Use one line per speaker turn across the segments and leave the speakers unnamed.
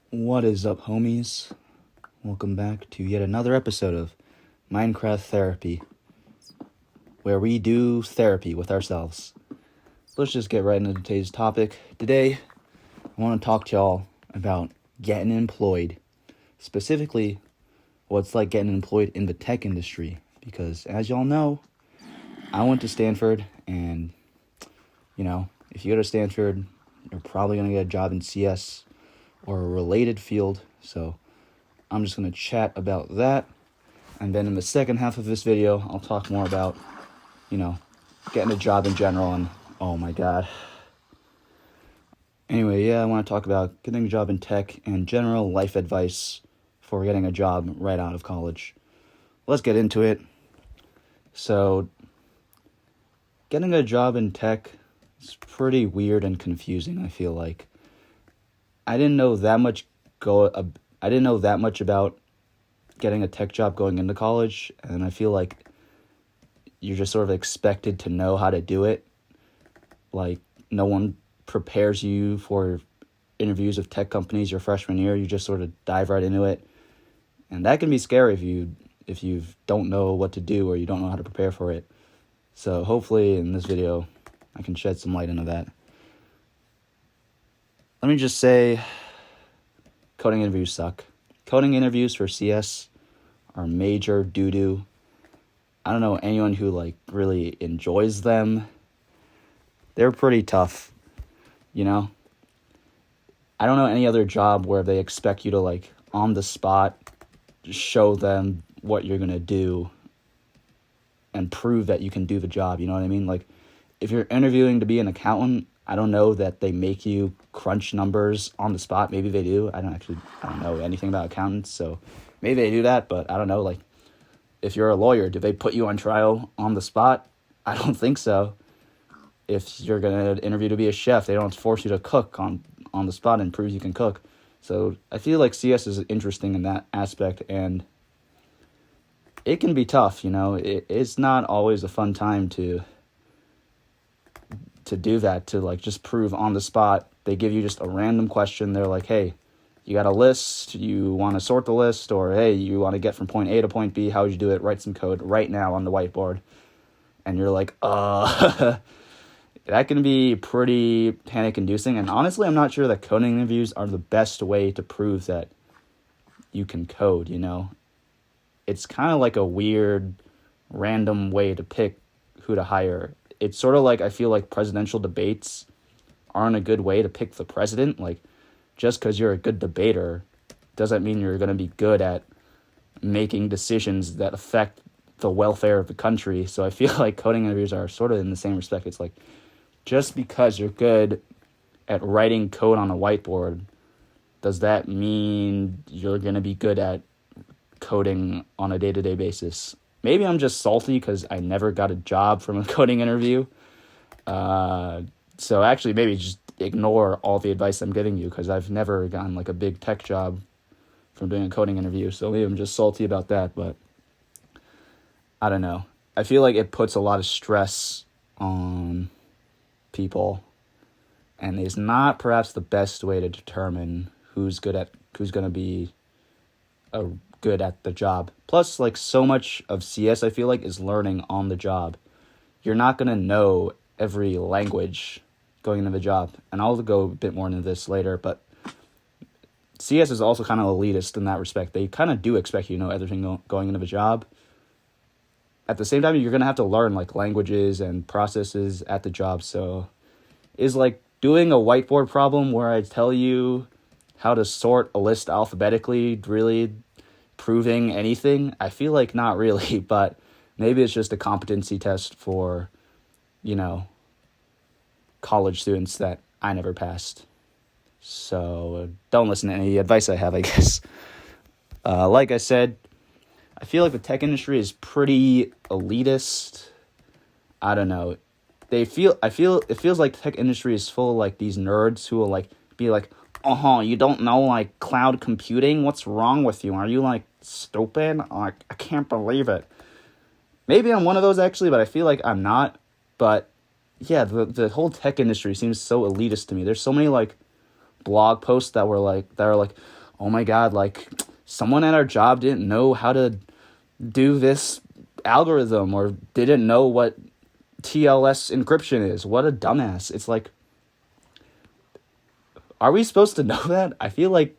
What is up, homies? Welcome back to yet another episode of Minecraft Therapy, where we do therapy with ourselves. Let's just get right into today's topic. Today, I want to talk to y'all about getting employed, specifically what it's like getting employed in the tech industry, because as y'all know, I went to Stanford, and, if you go to Stanford, you're probably going to get a job in CS or a related field, so I'm just going to chat about that, and then in the second half of this video, I'll talk more about, getting a job in general, and oh my god. Anyway, I want to talk about getting a job in tech and general life advice for getting a job right out of college. Let's get into it. So, getting a job in tech is pretty weird and confusing, I feel like. I didn't know that much about getting a tech job going into college, and I feel like you're just sort of expected to know how to do it. Like, no one prepares you for interviews with tech companies your freshman year. You just sort of dive right into it, and that can be scary if you don't know what to do or you don't know how to prepare for it. So hopefully in this video I can shed some light into that. Let me just say, coding interviews suck. Coding interviews for CS are major doo-doo. I don't know anyone who really enjoys them. They're pretty tough, I don't know any other job where they expect you to on the spot show them what you're going to do and prove that you can do the job, you know what I mean? If you're interviewing to be an accountant, I don't know that they make you crunch numbers on the spot. Maybe they do. I don't know anything about accountants, so maybe they do that, but I don't know. If you're a lawyer, do they put you on trial on the spot? I don't think so. If you're going to interview to be a chef, they don't force you to cook on the spot and prove you can cook. So I feel like CS is interesting in that aspect, and it can be tough, It's not always a fun time to do that, to just prove on the spot. They give you just a random question. They're like, hey, you got a list, you want to sort the list, or hey, you want to get from point A to point B, how would you do it? Write some code right now on the whiteboard. And you're like, that can be pretty panic-inducing, and honestly, I'm not sure that coding interviews are the best way to prove that you can code, It's kind of like a weird, random way to pick who to hire. It's sort of I feel like presidential debates aren't a good way to pick the president. Just because you're a good debater doesn't mean you're going to be good at making decisions that affect the welfare of the country. So I feel like coding interviews are sort of in the same respect. It's just because you're good at writing code on a whiteboard, does that mean you're going to be good at coding on a day-to-day basis? Maybe I'm just salty because I never got a job from a coding interview. So actually, maybe just ignore all the advice I'm giving you, because I've never gotten a big tech job from doing a coding interview. So maybe I'm just salty about that, but I don't know. I feel like it puts a lot of stress on people, and is not perhaps the best way to determine who's going to be good at the job. Plus, so much of CS, I feel like, is learning on the job. You're not going to know every language going into the job, and I'll go a bit more into this later, but CS is also kind of elitist in that respect. They kind of do expect you to know everything going into the job. At the same time, you're going to have to learn languages and processes at the job. So is doing a whiteboard problem where I tell you how to sort a list alphabetically really proving anything? I feel like not really, but maybe it's just a competency test for, college students that I never passed. So don't listen to any advice I have, I guess. Like I said, I feel like the tech industry is pretty elitist. I don't know. It feels like the tech industry is full of these nerds who will be you don't know cloud computing? What's wrong with you? Are you stupid? I can't believe it. Maybe I'm one of those actually, but I feel like I'm not. But yeah, the whole tech industry seems so elitist to me. There's so many blog posts that are like, oh my God, like someone at our job didn't know how to do this algorithm or didn't know what TLS encryption is. What a dumbass. It's like, are we supposed to know that? I feel like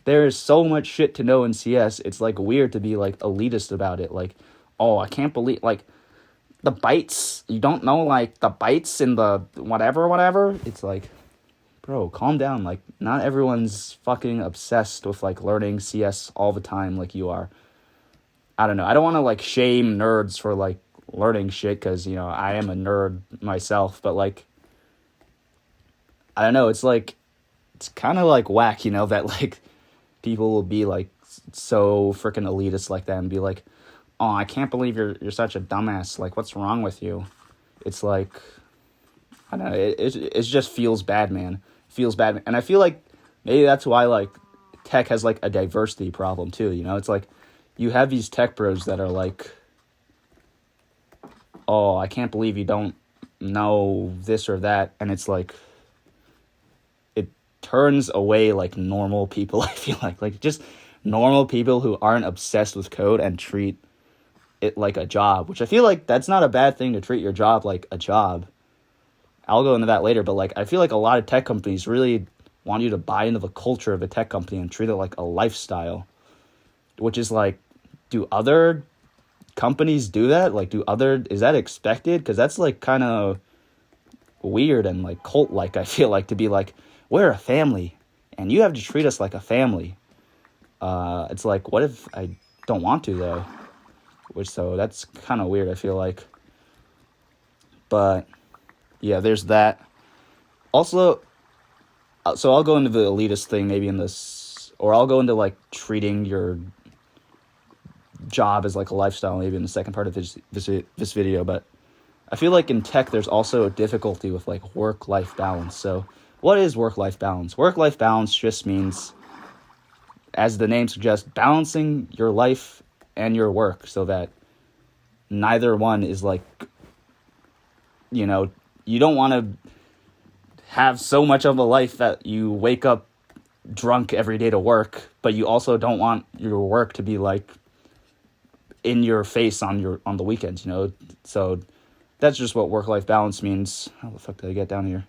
there is so much shit to know in CS. It's like weird to be like elitist about it. Like, oh, I can't believe like the bytes. You don't know like the bytes in the whatever. It's like, bro, calm down. Like, not everyone's fucking obsessed with like learning CS all the time like you are. I don't know. I don't want to like shame nerds for like learning shit because, you know, I am a nerd myself, but like, I don't know. It's like, it's kind of like whack, you know, that like people will be like so freaking elitist like that and be like, oh, I can't believe you're such a dumbass. Like, what's wrong with you? It's like, I don't know. It just feels bad, man. It feels bad. And I feel like maybe that's why like tech has like a diversity problem too. You know, it's like you have these tech bros that are like, oh, I can't believe you don't know this or that. And it's like, it turns away like normal people. I feel like just normal people who aren't obsessed with code and treat it like a job, which I feel like that's not a bad thing to treat your job like a job. I'll go into that later, but like I feel like a lot of tech companies really want you to buy into the culture of a tech company and treat it like a lifestyle, which is like, do other companies do that? Like, is that expected? Because that's like kind of weird and like cult-like, I feel like, to be like, we're a family and you have to treat us like a family. It's like, what if I don't want to though? So that's kind of weird, I feel like. But yeah, there's that. Also, so I'll go into the elitist thing maybe in this, or I'll go into like treating your job as like a lifestyle maybe in the second part of this video. But I feel like in tech there's also a difficulty with like work-life balance. So what is work-life balance? Work-life balance just means, as the name suggests, balancing your life and your work so that neither one is like, you know, you don't want to have so much of a life that you wake up drunk every day to work, but you also don't want your work to be like in your face on the weekends, you know? So that's just what work-life balance means. How the fuck did I get down here?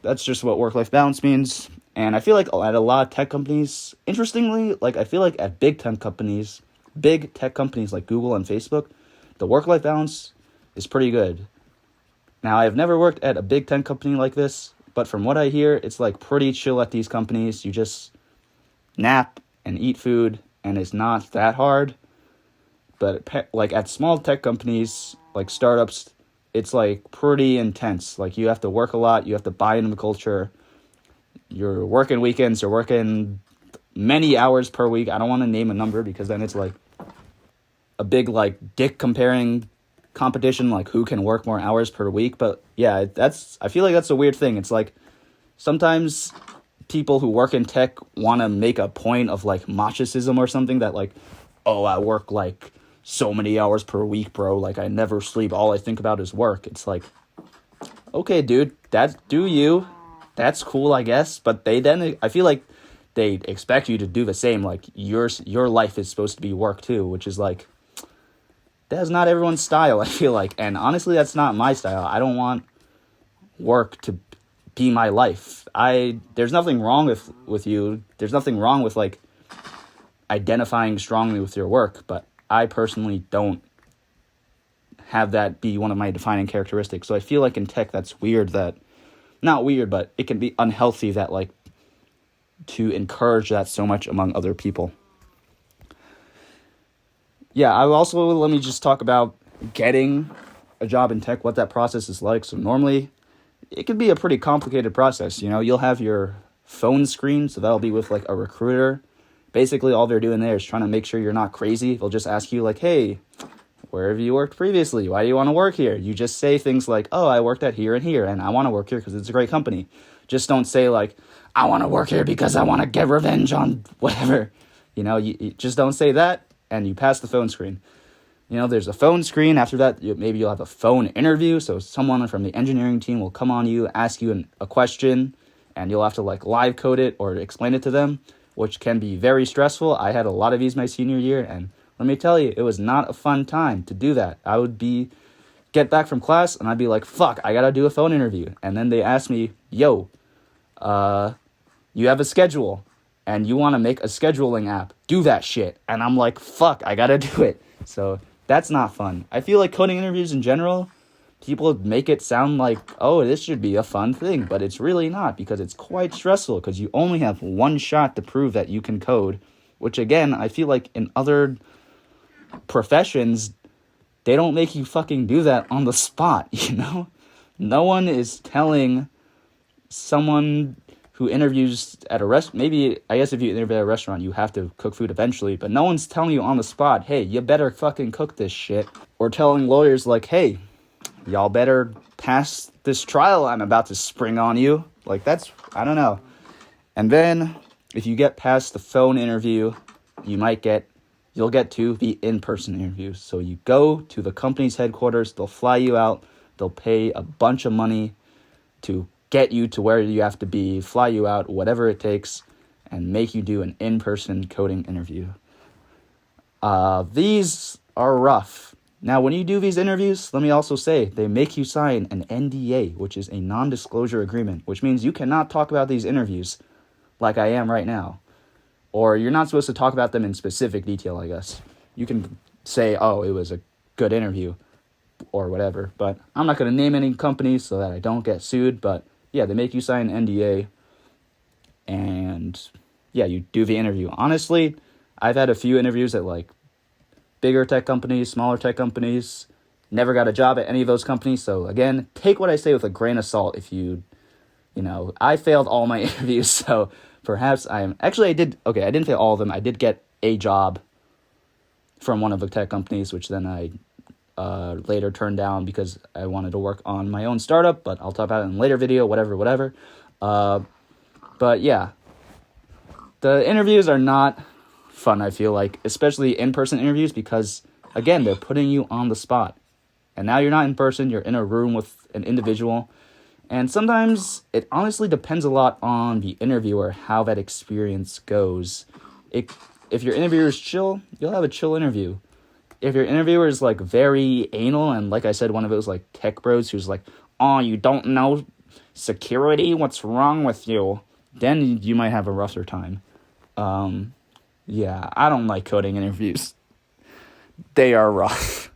That's just what work-life balance means. And I feel like at a lot of tech companies, interestingly, like I feel like at big tech companies like Google and Facebook, the work-life balance is pretty good. Now, I've never worked at a big tech company like this, but from what I hear, it's like pretty chill at these companies. You just nap and eat food, and it's not that hard. But like at small tech companies, like startups, it's like pretty intense. Like you have to work a lot. You have to buy into the culture. You're working weekends. You're working many hours per week. I don't want to name a number because then it's like a big like dick comparing competition, like who can work more hours per week. But yeah, I feel like that's a weird thing. It's like sometimes people who work in tech want to make a point of like machicism or something, that like, oh, I work like so many hours per week, bro. Like I never sleep. All I think about is work. It's like, okay, dude, that's cool, I guess. But I feel like they expect you to do the same. Like your life is supposed to be work too, which is like, that's not everyone's style, I feel like. And honestly, that's not my style. I don't want work to be my life. There's nothing wrong with you. There's nothing wrong with like identifying strongly with your work, but I personally don't have that be one of my defining characteristics. So I feel like in tech that's weird, that not weird, but it can be unhealthy that like to encourage that so much among other people. Yeah, let me just talk about getting a job in tech, what that process is like. So normally it can be a pretty complicated process. You know, you'll have your phone screen, so that'll be with like a recruiter. Basically all they're doing there is trying to make sure you're not crazy. They'll just ask you like, hey, where have you worked previously? Why do you want to work here? You just say things like, oh, I worked at here and here, and I want to work here because it's a great company. Just don't say like, I want to work here because I want to get revenge on whatever. You know, you just don't say that, and you pass the phone screen. You know, there's a phone screen. After that, maybe you'll have a phone interview. So someone from the engineering team will come on you, ask you a question, and you'll have to like live code it or explain it to them, which can be very stressful. I had a lot of these my senior year, and let me tell you, it was not a fun time to do that. I would get back from class and I'd be like, fuck, I gotta do a phone interview. And then they ask me, yo, you have a schedule and you want to make a scheduling app, do that shit. And I'm like, fuck, I gotta do it. So that's not fun. I feel like coding interviews in general, people make it sound like, oh, this should be a fun thing, but it's really not, because it's quite stressful, because you only have one shot to prove that you can code, which again, I feel like in other professions, they don't make you fucking do that on the spot, you know? No one is telling someone who interviews at a maybe, I guess if you interview at a restaurant, you have to cook food eventually, but no one's telling you on the spot, hey, you better fucking cook this shit. Or telling lawyers like, hey, y'all better pass this trial I'm about to spring on you. Like, that's, I don't know. And then if you get past the phone interview, you'll get to the in-person interview. So you go to the company's headquarters, they'll fly you out, they'll pay a bunch of money to get you to where you have to be, fly you out, whatever it takes, and make you do an in-person coding interview. These are rough. Now, when you do these interviews, let me also say, they make you sign an NDA, which is a non-disclosure agreement, which means you cannot talk about these interviews like I am right now. Or you're not supposed to talk about them in specific detail, I guess. You can say, oh, it was a good interview or whatever, but I'm not going to name any companies so that I don't get sued, but yeah, they make you sign an NDA, and yeah, you do the interview. Honestly, I've had a few interviews at like bigger tech companies, smaller tech companies, never got a job at any of those companies, so again, take what I say with a grain of salt. If you know, I failed all my interviews, so perhaps I didn't fail all of them. I did get a job from one of the tech companies, which then I later turned down because I wanted to work on my own startup, but I'll talk about it in a later video, whatever. But yeah, the interviews are not fun, I feel like, especially in-person interviews, because again, they're putting you on the spot. And now you're not in person, you're in a room with an individual. And sometimes it honestly depends a lot on the interviewer, how that experience goes. If your interviewer is chill, you'll have a chill interview. If your interviewer is like very anal, and like I said, one of those like tech bros who's like, oh, you don't know security? What's wrong with you? Then you might have a rougher time. Yeah, I don't like coding interviews. They are rough.